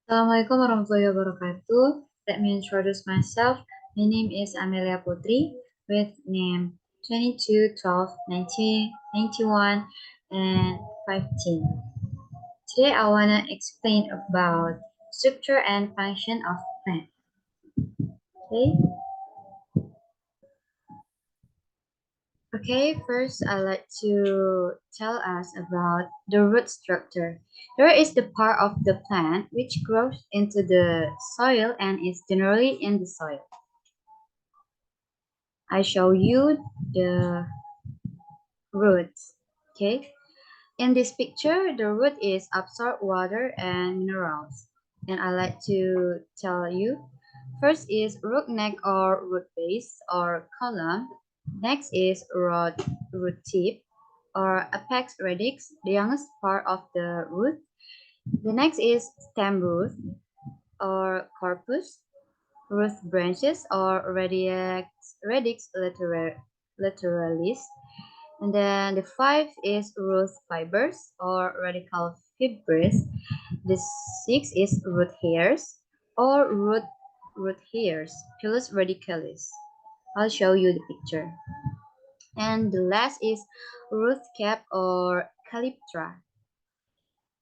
Assalamualaikum warahmatullahi wabarakatuh. Let me introduce myself. My name is Amelia Putri with name 22, 12, 19, 91, and 15. Today I want to explain about structure and function of plant. Okay. Okay, first I'd like to tell us about the root structure. The root is the part of the plant which grows into the soil and is generally in the soil. I show you the roots. Okay. In this picture, the root is absorb water and minerals. And I like to tell you. First is root neck or root base or column. Next is root tip or apex radix, the youngest part of the root. The next is stem root or corpus, root branches or radix lateralis. And then the five is root fibers or radical fibres. The six is root hairs or root hairs, pilus radicalis. I'll show you the picture. And the last is root cap or calyptra.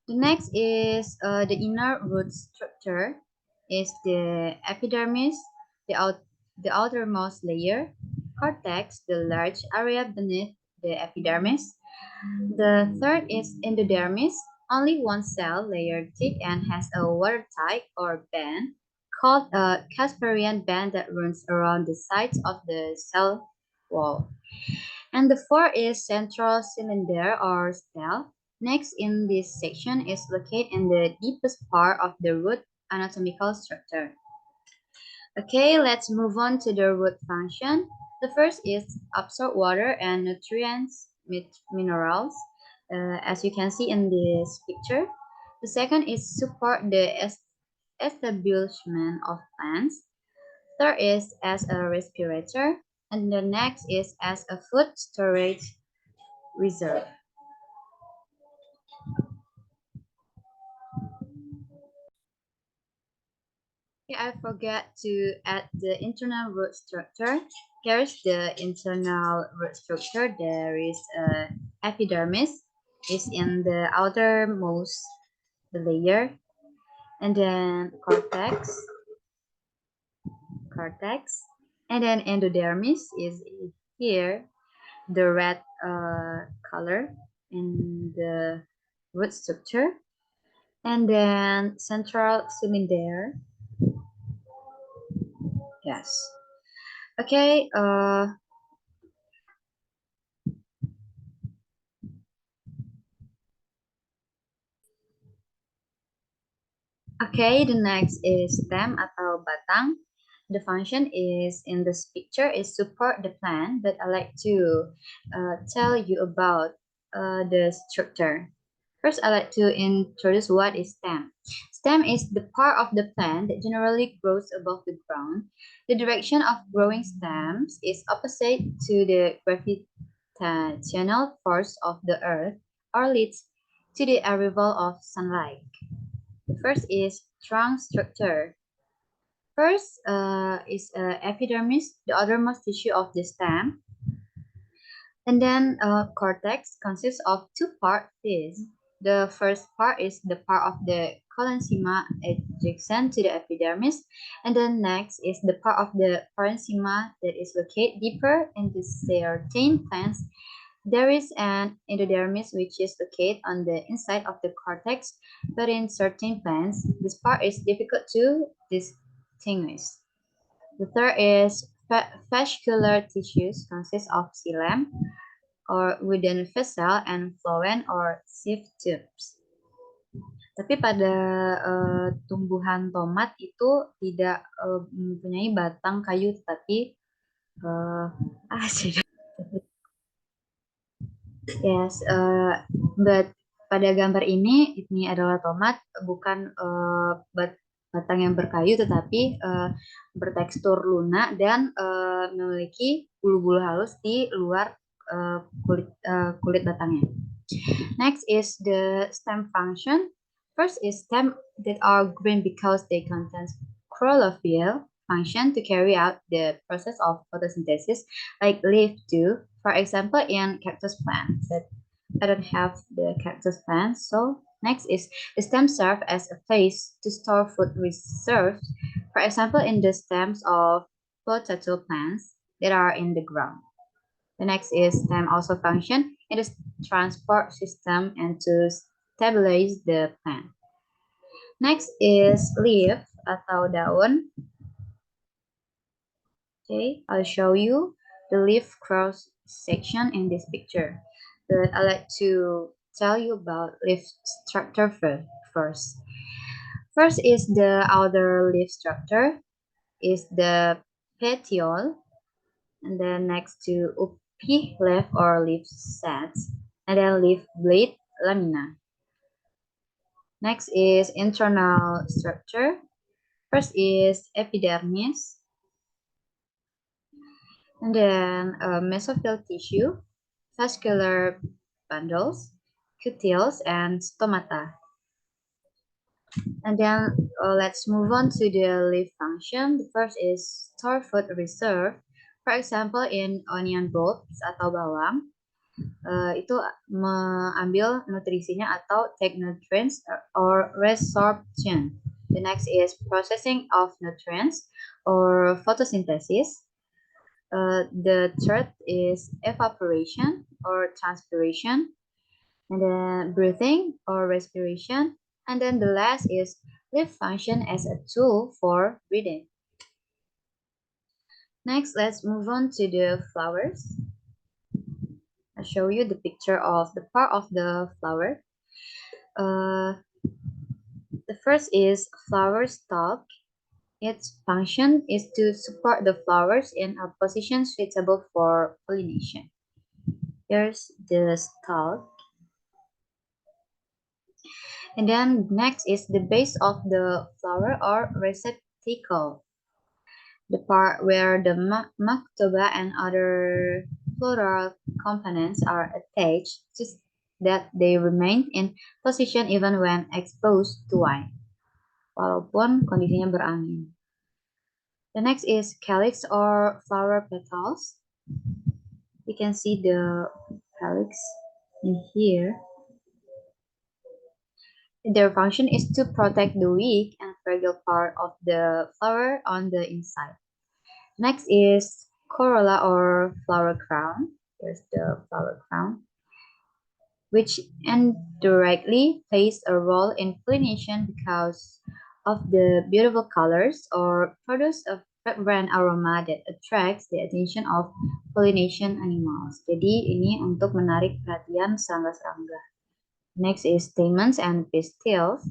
The next is the inner root structure is the epidermis, the outermost layer, cortex, the large area beneath the epidermis. The third is endodermis, only one cell layer thick and has a watertight or band called a Casparian band that runs around the sides of the cell wall. And the fourth is central cylinder or stele. Next in this section is located in the deepest part of the root anatomical structure. Okay, let's move on to the root function. The first is absorb water and nutrients, minerals, as you can see in this picture. The second is support the establishment of plants. Third is as a respirator. And the next is as a food storage reserve. Okay, I forgot to add the internal root structure. Here's the internal root structure. There is a epidermis, is in the outermost layer, and then cortex, and then endodermis is here, the red color in the root structure, and then central cylinder. Yes. Okay. Okay, the next is stem atau batang. The function is in this picture is support the plant, but I like to tell you about the structure. First, I like to introduce what is stem. Stem is the part of the plant that generally grows above the ground. The direction of growing stems is opposite to the gravitational force of the earth or leads to the arrival of sunlight. The first is trunk structure. First is epidermis, the outermost tissue of the stem. And then cortex consists of two parts. The first part is the part of the collenchyma adjacent to the epidermis. And then next is the part of the parenchyma that is located deeper into certain plants. There is an endodermis which is located on the inside of the cortex, but in certain plants, this part is difficult to distinguish. The third is fascicular tissues consists of xylem or wooden vessel and phloem or sieve tubes. Tapi pada tumbuhan tomat itu tidak mempunyai batang kayu, tetapi yes, but pada gambar ini adalah tomat, bukan batang yang berkayu, tetapi bertekstur lunak dan memiliki bulu-bulu halus di luar kulit batangnya. Next is the stem function. First is stems that are green because they contain chlorophyll function to carry out the process of photosynthesis, like leaf do, for example, in cactus plants. But I don't have the cactus plants. So next is the stems serve as a place to store food reserves, for example, in the stems of potato plants that are in the ground. The next is stem also function in the transport system and to stabilize the plant. Next is leaf atau daun. Okay, I'll show you the leaf cross section in this picture. But I'd like to tell you about leaf structure first. First is the outer leaf structure, is the petiole, and then next to upi leaf or leaf sets, and then leaf blade lamina. Next is internal structure. First is epidermis, and then mesophyll tissue, vascular bundles, cuticles, and stomata. And then let's move on to the leaf function. The first is store food reserve. For example, in onion bulbs atau bawang, itu mengambil nutrisinya atau take nutrients or resorption. The next is processing of nutrients or photosynthesis. The third is evaporation or transpiration, and then breathing or respiration, and then the last is leaf function as a tool for breathing. Next, let's move on to the flowers. I'll show you the picture of the part of the flower. The first is flower stalk. Its function is to support the flowers in a position suitable for pollination. Here's the stalk. And then next is the base of the flower or receptacle. The part where the mactoba and other floral components are attached, just that they remain in position even when exposed to wind, walaupun kondisinya berangin. The next is calyx or flower petals. You can see the calyx in here. Their function is to protect the weak and fragile part of the flower on the inside. Next is corolla or flower crown. Here's the flower crown, which indirectly plays a role in pollination because of the beautiful colors or produce a fragrant aroma that attracts the attention of pollination animals. Jadi ini untuk menarik perhatian serangga-serangga. Next is stamens and pistils.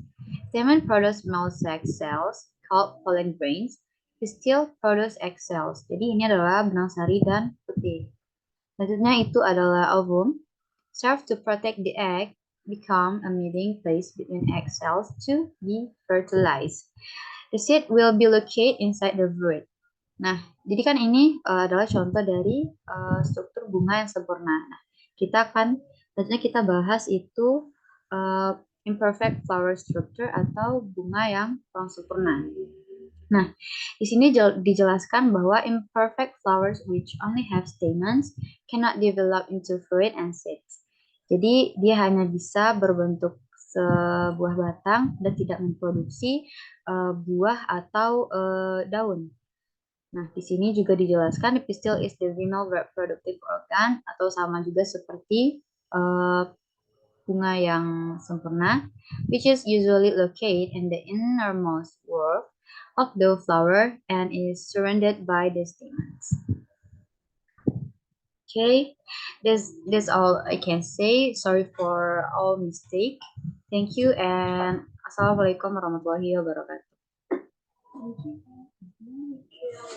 Stamen produce male sex cells called pollen grains. Pistil produce egg cells. Jadi ini adalah benang sari dan putih. Selanjutnya itu adalah ovum. Serve to protect the egg, become a meeting place between egg cells to be fertilized. The seed will be located inside the brood. Nah, jadi kan ini adalah contoh dari struktur bunga yang sempurna. Nah, selanjutnya kita bahas itu imperfect flower structure atau bunga yang kurang sempurna. Nah, di sini dijelaskan bahwa imperfect flowers which only have stamens cannot develop into fruit and seeds. Jadi, dia hanya bisa berbentuk sebuah batang dan tidak memproduksi buah atau daun. Nah, di sini juga dijelaskan the pistil is the female reproductive organ atau sama juga seperti bunga yang sempurna, which is usually located in the innermost whorl of the flower and is surrounded by the stamens. Okay, this all I can say. Sorry for all mistake. Thank you and assalamualaikum warahmatullahi wabarakatuh. Thank you.